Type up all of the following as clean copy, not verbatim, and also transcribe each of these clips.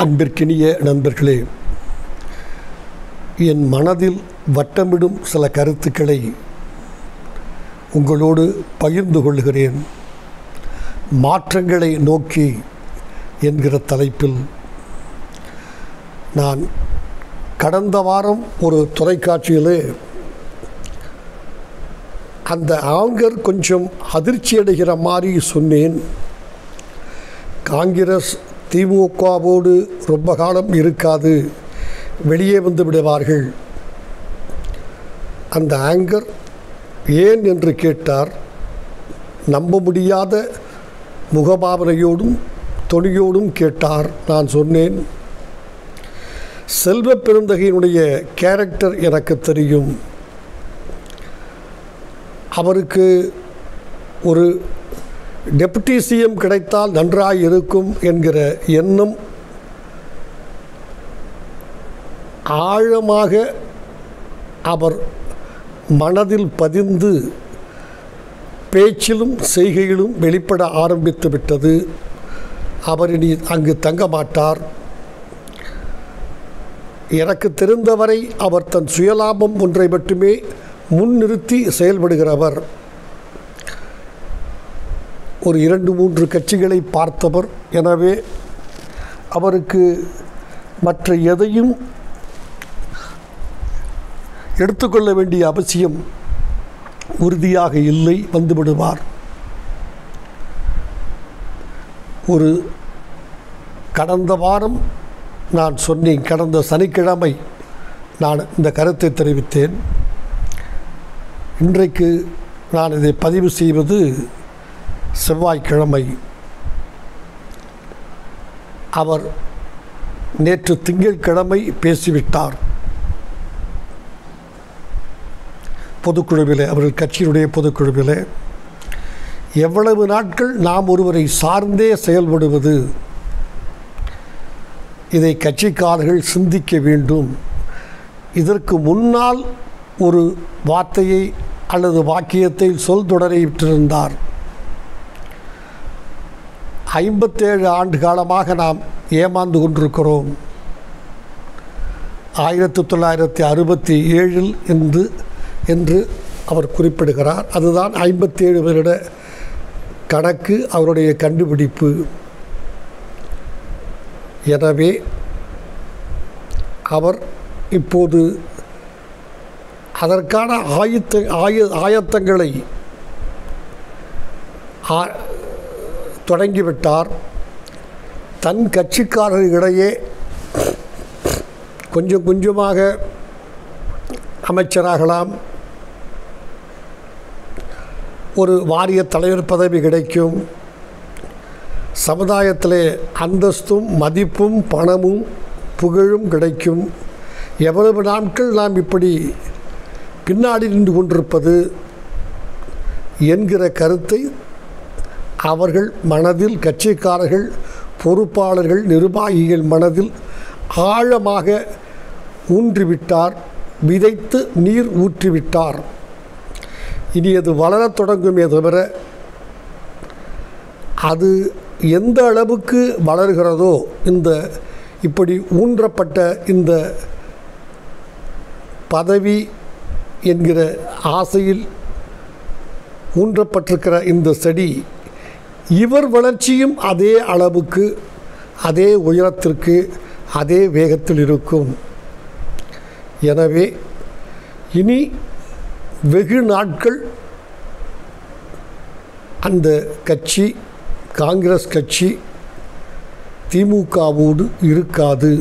அன்பிற்கினிய நண்பர்களே, என் மனதில் வட்டமிடும் சில கருத்துக்களை உங்களோடு பகிர்ந்து கொள்கிறேன். மாற்றங்களை நோக்கி என்கிற தலைப்பில் நான் கடந்த வாரம் ஒரு தொலைக்காட்சியிலே அந்த ஆங்கர் கொஞ்சம் அதிர்ச்சி அடைகிற மாதிரி சொன்னேன். காங்கிரஸ் திமுகவோடு ரொம்ப காலம் இருக்காது, வெளியே வந்து விடுவார்கள். அந்த ஆங்கர் ஏன் என்று கேட்டார். நம்ப முடியாத முகபாவனையோடும் தொனியோடும் கேட்டார். நான் சொன்னேன், செல்வ பெருந்தகையினுடைய கேரக்டர் எனக்கு தெரியும். அவருக்கு ஒரு டெப்யூட்டி சிஎம் கிடைத்தால் நன்றாக இருக்கும் என்கிற எண்ணம் ஆழமாக அவர் மனதில் பதிந்து பேச்சிலும் செய்கையிலும் வெளிப்பட ஆரம்பித்து விட்டது. அவர் இனி அங்கு தங்க மாட்டார். எனக்கு தெரிந்தவரை அவர் தன் சுயலாபம் ஒன்றை மட்டுமே முன்னிறுத்தி செயல்படுகிறவர். ஒரு 2-3 கட்சிகளை பார்த்தவர். எனவே அவருக்கு மற்ற எதையும் எடுத்துக்கொள்ள வேண்டிய அவசியம் உறுதியாக இல்லை, வந்துவிடுவார். ஒரு கடந்த வாரம் நான் சொன்னேன், கடந்த சனிக்கிழமை நான் இந்த கருத்தை தெரிவித்தேன். இன்றைக்கு நான் இதை பதிவு செய்வது செவ்வாய்க்கிழமை. அவர் நேற்று திங்கட்கிழமை பேசிவிட்டார் பொதுக்குழுவிலே, அவர்கள் கட்சியினுடைய பொதுக்குழுவிலே. எவ்வளவு நாட்கள் நாம் ஒருவரை சார்ந்தே செயல்படுவது? இதை கட்சிக்காரர்கள் சிந்திக்க வேண்டும். இதற்கு முன்னால் ஒரு வார்த்தையை அல்லது வாக்கியத்தை சொல் தொடரை விட்டிருந்தார். 57 ஆண்டு காலமாக நாம் ஏமாந்து கொண்டிருக்கிறோம். 1967 என்று அவர் குறிப்பிடுகிறார். அதுதான் 57 வருட கணக்கு, அவருடைய கண்டுபிடிப்பு. எனவே அவர் இப்போது அதற்கான ஆயத்தங்களை தொடங்கிவிட்டார். தன் கட்சிக்காரர்களிடையே கொஞ்சம் கொஞ்சமாக அமைச்சராகலாம், ஒரு வாரிய தலைவர் பதவி கிடைக்கும், சமுதாயத்திலே அந்தஸ்தும் மதிப்பும் பணமும் புகழும் கிடைக்கும். எவ்வளவு நாட்கள் நாம் இப்படி பின்னாடி நின்று கொண்டிருப்பது என்கிற கருத்தை அவர்கள் மனதில், கட்சிக்காரர்கள், பொறுப்பாளர்கள், நிர்வாகிகள் மனதில் ஆழமாக ஊன்றிவிட்டார், விதைத்து நீர் ஊற்றிவிட்டார். இனி அது வளரத் தொடங்குமே தவிர, அது எந்த அளவுக்கு வளர்கிறதோ, இந்த இப்படி ஊன்றப்பட்ட இந்த பதவி என்கிற ஆசையில் ஊன்றப்பட்டிருக்கிற இந்த செடி, இவர் வளர்ச்சியும் அதே அளவுக்கு, அதே உயரத்திற்கு, அதே வேகத்தில் இருக்கும். எனவே இனி வெகு நாட்கள் அந்த கட்சி, காங்கிரஸ் கட்சி திமுகவோடு இருக்காது.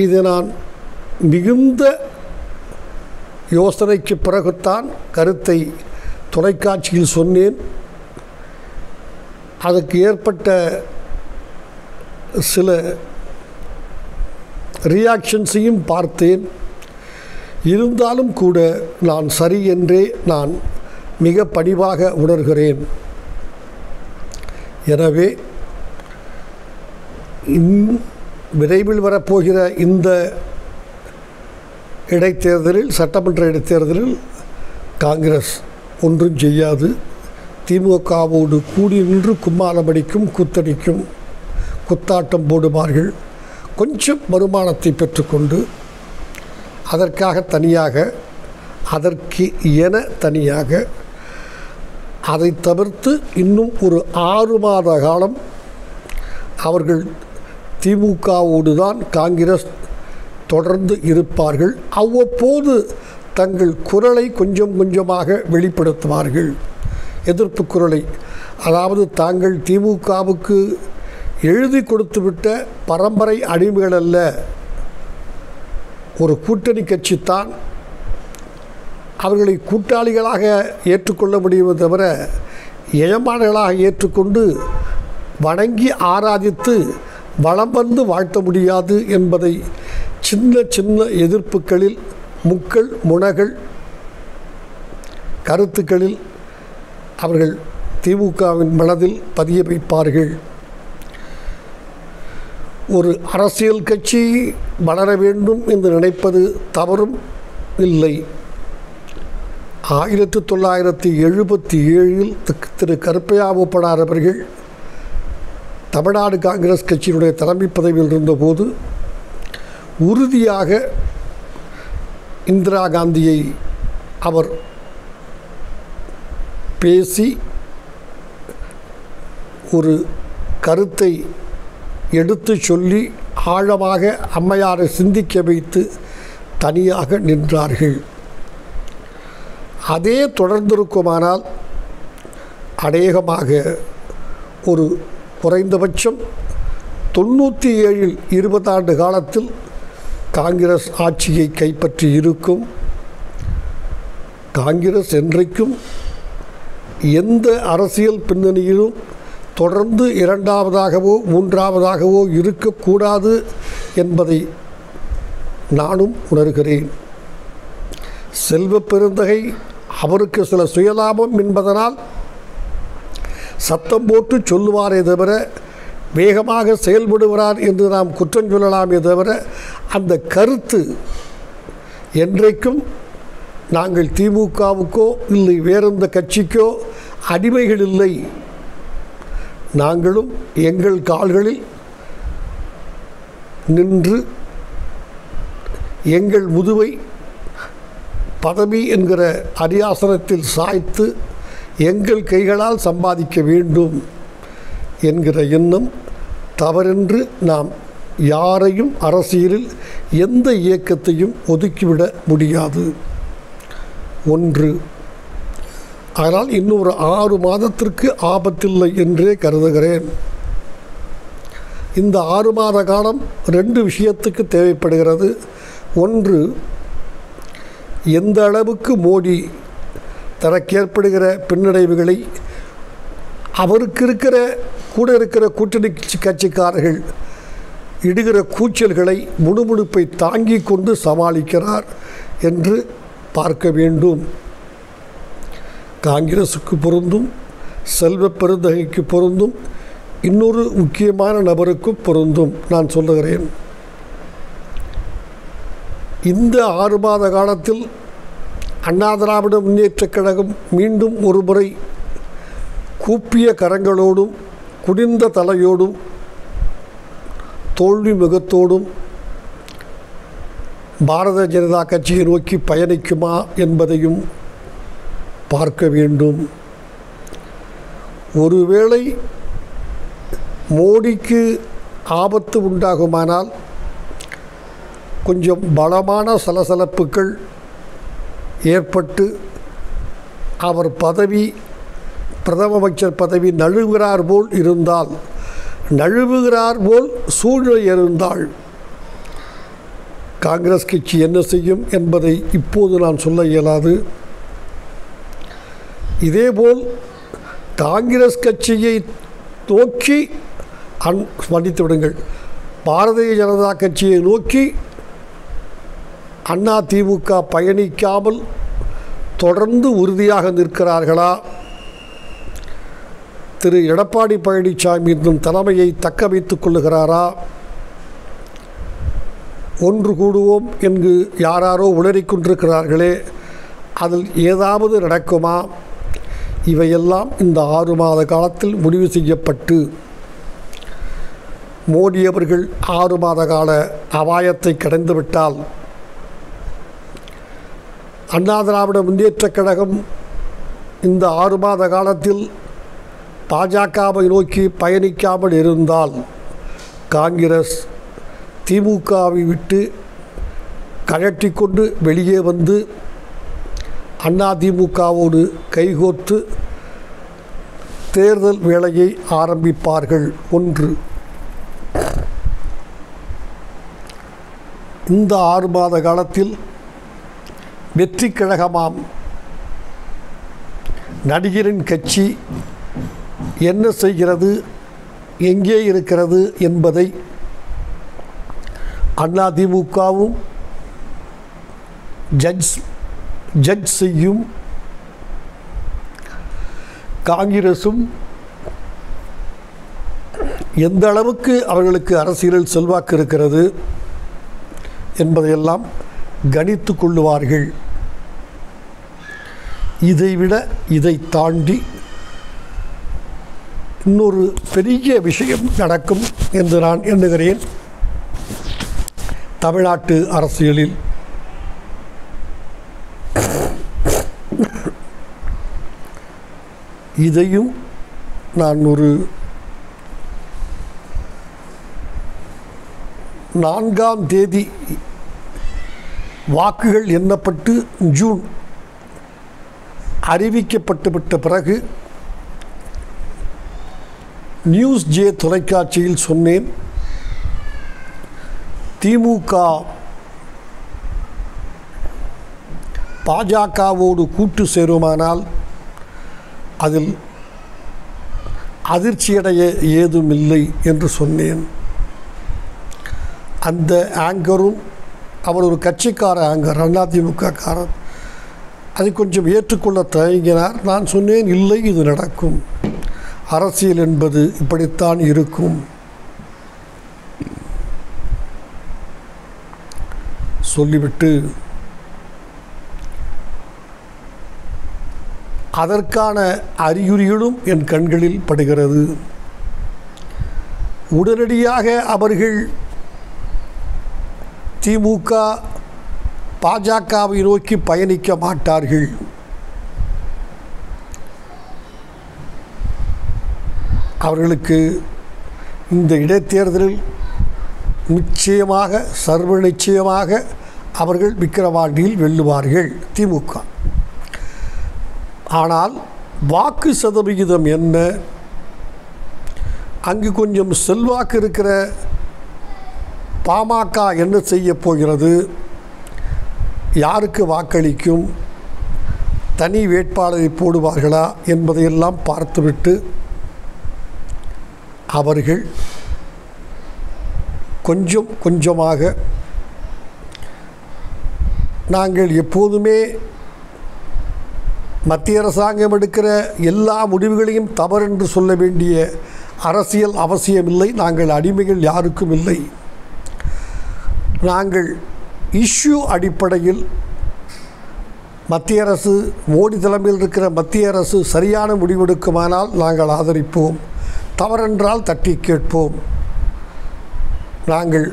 இதை நான் மிகுந்த யோசனைக்கு பிறகுத்தான் கருத்தை தொலைக்காட்சியில் சொன்னேன். அதற்கு ஏற்பட்ட சில ரியாக்ஷன்ஸையும் பார்த்தேன். இருந்தாலும் கூட நான் சரி என்றே நான் மிக பணிவாக உணர்கிறேன். எனவே விரைவில் வரப்போகிற இந்த இடைத்தேர்தலில், சட்டமன்ற இடைத்தேர்தலில் காங்கிரஸ் ஒன்றும் செய்யாது. திமுகவோடு கூடி நின்று கும்மாளமடிக்கும், கூத்தடிக்கும், குத்தாட்டம் போடுவார்கள். கொஞ்சம் வருமானத்தை பெற்றுக்கொண்டு அதற்காக தனியாக, அதற்கு என தனியாக, அதை தவிர்த்து இன்னும் ஒரு 6 மாத காலம் அவர்கள் திமுகவோடு தான் காங்கிரஸ் தொடர்ந்து இருப்பார்கள். அவ்வப்போது தங்கள் குரலை கொஞ்சம் கொஞ்சமாக வெளிப்படுத்துவார்கள், எதிர்ப்பு குரலை. அதாவது தாங்கள் திமுகவுக்கு எழுதி கொடுத்துவிட்ட பரம்பரை அடிமைகள் அல்ல, ஒரு கூட்டணி கட்சித்தான், அவர்களை கூட்டாளிகளாக ஏற்றுக்கொள்ள முடியுமே தவிர எஜமானர்களாக ஏற்றுக்கொண்டு வணங்கி ஆராதித்து வலம் வந்து வாழ்த்த முடியாது என்பதை சின்ன சின்ன எதிர்ப்புகளில், முக்கள் முனகள் கருத்துக்களில் அவர்கள் திமுகவின் மனதில் பதிய வைப்பார்கள். ஒரு அரசியல் கட்சி வளர வேண்டும் என்று நினைப்பது தவறும் இல்லை. 1977 திரு கருப்பையா மூப்பனார் அவர்கள் தமிழ்நாடு காங்கிரஸ் கட்சியினுடைய தலைமை பதவியில் இருந்தபோது உறுதியாக இந்திரா காந்தியை அவர் பேசி ஒரு கருத்தை எடுத்து சொல்லி ஆழமாக அம்மையாரை சிந்திக்க வைத்து தனியாக நின்றார்கள். அதே தொடர்ந்திருக்குமானால் அநேகமாக ஒரு குறைந்தபட்சம் 97 20 ஆண்டு காலத்தில் காங்கிரஸ் ஆட்சியை கைப்பற்றி இருக்கும். காங்கிரஸ் என்றைக்கும் எந்த அரசியல் பின்னணியிலும் தொடர்ந்து 2வதாகவோ 3வதாகவோ இருக்கக்கூடாது என்பதை நானும் உணர்கிறேன். செல்வ பெருந்தகை அவருக்கு சில சுயலாபம் என்பதனால் சத்தம் போட்டு சொல்லுவாரே தவிர வேகமாக செயல்படுகிறார் என்று நாம் குற்றம் சொல்லலாமே தவிர அந்த கருத்து என்றைக்கும் நாங்கள் திமுகவுக்கோ இல்லை வேறெந்த கட்சிக்கோ அடிமைகள் இல்லை, நாங்களும் எங்கள் கால்களில் நின்று எங்கள் முதுவை பதவி என்கிற அரியாசனத்தில் சாய்த்து எங்கள் கைகளால் சம்பாதிக்க வேண்டும் என்கிற எண்ணம் தவறென்று நாம் யாரையும் அரசியலில் எந்த இயக்கத்தையும் ஒதுக்கிவிட முடியாது. ஒன்று. ஆனால் இன்னொரு 6 மாதத்திற்கு ஆபத்தில்லை என்றே கருதுகிறேன். இந்த 6 மாத காலம் 2 விஷயத்துக்கு தேவைப்படுகிறது. ஒன்று, எந்த அளவுக்கு மோடி தனக்கு ஏற்படுகிற பின்னடைவுகளை அவருக்கு இருக்கிற கூட இருக்கிற கூட்டணி கட்சிக்காரர்கள் இடுகிற கூச்சல்களை முணுமுணுப்பை தாங்கி கொண்டு சமாளிக்கிறார் என்று பார்க்க வேண்டும். காங்கிரஸுக்கு பொருந்தும், செல்வ பெருந்தகைக்கு பொருந்தும், இன்னொரு முக்கியமான நபருக்கும் பொருந்தும். நான் சொல்லுகிறேன், இந்த 6 மாத காலத்தில் அண்ணா திராவிட முன்னேற்றக் கழகம் மீண்டும் ஒரு முறை கூப்பிய கரங்களோடும் குனிந்த தலையோடும் தோல்வி முகத்தோடும் பாரத ஜனதா கட்சியை நோக்கி பயணிக்குமா என்பதையும் பார்க்க வேண்டும். ஒருவேளை மோடிக்கு ஆபத்து உண்டாகுமானால் கொஞ்சம் பலமான சலசலப்புகள் ஏற்பட்டு அவர் பதவி, பிரதம அமைச்சர் பதவி நழுவுகிறார் போல் இருந்தால், நழுவுகிறார் போல் சூழ்நிலை இருந்தால் காங்கிரஸ் கட்சி என்ன செய்யும் என்பதை இப்போது நான் சொல்ல இயலாது. இதேபோல் காங்கிரஸ் கட்சியை நோக்கி மன்னித்து விடுங்கள், பாரதிய ஜனதா கட்சியை நோக்கி அண்ணா திமுக பயணிக்காமல் தொடர்ந்து உறுதியாக நிற்கிறார்களா? திரு எடப்பாடி பழனிசாமி இன்னும் தலைமையை தக்க வைத்துக் கொள்ளுகிறாரா? ஒன்று கூடுவோம் என்று யாராரோ உளறிக்கொண்டிருக்கிறார்களே, அதில் ஏதாவது நடக்குமா? இவையெல்லாம் இந்த 6 மாத காலத்தில் முடிவு செய்யப்பட்டு மோடி அவர்கள் 6 மாத கால அபாயத்தை கடந்துவிட்டால் அண்ணா திராவிட முன்னேற்றக் கழகம் இந்த 6 மாத காலத்தில் பாஜகவை நோக்கி பயணிக்காமல் இருந்தால் காங்கிரஸ் திமுகவை விட்டு கழட்டி கொண்டு வெளியே வந்து அதிமுகவோடு கைகோர்த்து தேர்தல் வேலையை ஆரம்பிப்பார்கள். 1. இந்த 6 மாத காலத்தில் வெற்றி கழகமாம் நடிகரின் கட்சி என்ன செய்கிறது, எங்கே இருக்கிறது என்பதை அதிமுகவும் ஜட்ஜ் செய்யும். காங்கிரசும் எந்த அளவுக்கு அவர்களுக்கு அரசியலில் செல்வாக்கு இருக்கிறது என்பதையெல்லாம் கணித்து கொள்ளுவார்கள். இதைவிட இதை தாண்டி இன்னொரு பெரிய விஷயம் நடக்கும் என்று நான் எண்ணுகிறேன். தமிழ்நாட்டு அரசியலில் இதையும் நான் ஒரு 4ஆம் தேதி வாக்குகள் எண்ணப்பட்டு ஜூன் அறிவிக்கப்பட்டுவிட்ட பிறகு நியூஸ் ஜே தொலைக்காட்சியில் சொன்னேன். திமுக பாஜகவோடு கூட்டு சேருமானால் அதில் அதிர்ச்சியடைய ஏதுமில்லை என்று சொன்னேன். அந்த ஆங்கரும் அவர் ஒரு கட்சிக்கார ஆங்கர், அதிமுக காரர், அதை கொஞ்சம் ஏற்றுக்கொள்ள தயங்கினார். நான் சொன்னேன், இல்லை, இது நடக்கும், அரசியல் என்பது இப்படித்தான் இருக்கும் சொல்லிவிட்டு அதற்கான அறிகுறிகளும் என் கண்களில் படுகிறது. உடனடியாக அவர்கள் திமுக பாஜகவை நோக்கி பயணிக்க மாட்டார்கள். அவர்களுக்கு இந்த இடைத்தேர்தலில் நிச்சயமாக சர்வ நிச்சயமாக அவர்கள் விக்கிரவாண்டியில் வெல்லுவார்கள் திமுக. ஆனால் வாக்கு சதவிகிதம் என்ன, அங்கு கொஞ்சம் செல்வாக்கு இருக்கிற பாமக என்ன செய்ய போகிறது, யாருக்கு வாக்களிக்கும், தனி வேட்பாளரை போடுவார்களா என்பதையெல்லாம் பார்த்துவிட்டு அவர்கள் கொஞ்சம் கொஞ்சமாக, நாங்கள் எப்போதுமே மத்திய அரசாங்கம் எடுக்கிற எல்லா முடிவுகளையும் தவறென்று சொல்ல வேண்டிய அரசியல் அவசியமில்லை, நாங்கள் அடிமைகள் யாருக்கும் இல்லை, நாங்கள் இஷ்யூ அடிப்படையில் மத்திய அரசு, மோடி தலைமையில் இருக்கிற மத்திய அரசு சரியான முடிவெடுக்குமானால் நாங்கள் ஆதரிப்போம், தவறென்றால் தட்டி கேட்போம். நாங்கள்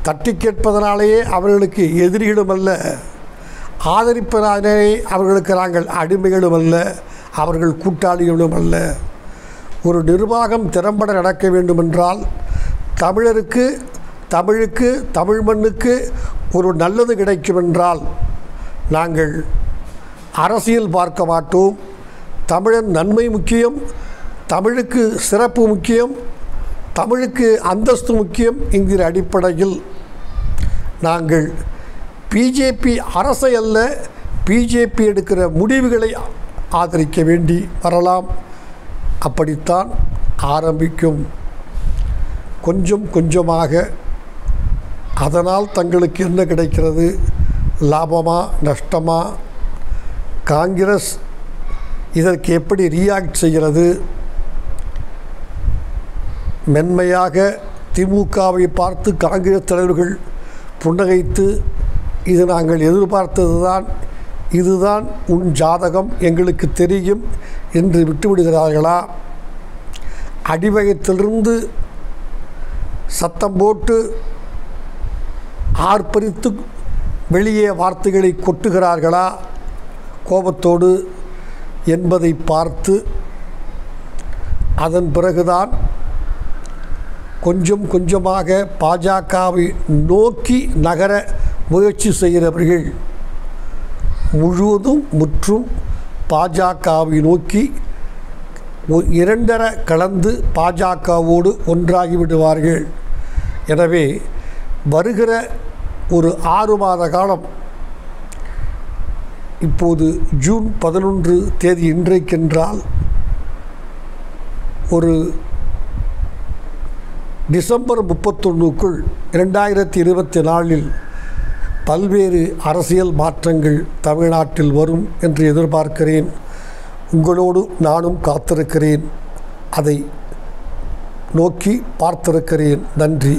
தட்டி கேட்பதனாலேயே அவர்களுக்கு எதிரிகளும் அல்ல, ஆதரிப்பதனாலேயே அவர்களுக்கு நாங்கள் அடிமைகளும் அல்ல, அவர்கள் கூட்டாளிகளும் அல்ல. ஒரு நிர்வாகம் திறம்பட நடக்க வேண்டுமென்றால் தமிழருக்கு, தமிழுக்கு, தமிழ் மண்ணுக்கு ஒரு நல்லது கிடைக்குமென்றால் நாங்கள் அரசியல் பார்க்க மாட்டோம். தமிழன் நன்மை முக்கியம், தமிழுக்கு சிறப்பு முக்கியம், தமிழுக்கு அந்தஸ்து முக்கியம் என்கிற அடிப்படையில் நாங்கள் பிஜேபி அரசை அல்ல, பிஜேபி எடுக்கிற முடிவுகளை ஆதரிக்க வேண்டி வரலாம். அப்படித்தான் ஆரம்பிக்கும். கொஞ்சம் கொஞ்சமாக. அதனால் தங்களுக்கு என்ன கிடைக்கிறது, லாபமா நஷ்டமா, காங்கிரஸ் இதற்கு எப்படி ரியாக்ட் செய்கிறது, மென்மையாக திமுகவை பார்த்து காங்கிரஸ் தலைவர்கள் புன்னகைத்து இது நாங்கள் எதிர்பார்த்தது தான், இதுதான் உன் ஜாதகம், எங்களுக்கு தெரியும் என்று விட்டுவிடுகிறார்களா? அடிவயத்திலிருந்து சத்தம் போட்டு ஆர்ப்பரித்து வெளியே வார்த்தைகளை கொட்டுகிறார்களா கோபத்தோடு என்பதை பார்த்து அதன் பிறகுதான் கொஞ்சம் கொஞ்சமாக பாஜகவை நோக்கி நகர முயற்சி செய்கிறவர்கள் முற்றும் பாஜகவை நோக்கி இரண்டரை கலந்து பாஜகவோடு ஒன்றாகிவிடுவார்கள். எனவே வருகிற ஒரு 6 மாத காலம், இப்போது ஜூன் 11 தேதி இன்றைக்கென்றால் ஒரு டிசம்பர் 31க்குள் 2024 பல்வேறு அரசியல் மாற்றங்கள் தமிழ்நாட்டில் வரும் என்று எதிர்பார்க்கிறேன். உங்களோடு நானும் காத்திருக்கிறேன், அதை நோக்கி பார்த்திருக்கிறேன். நன்றி.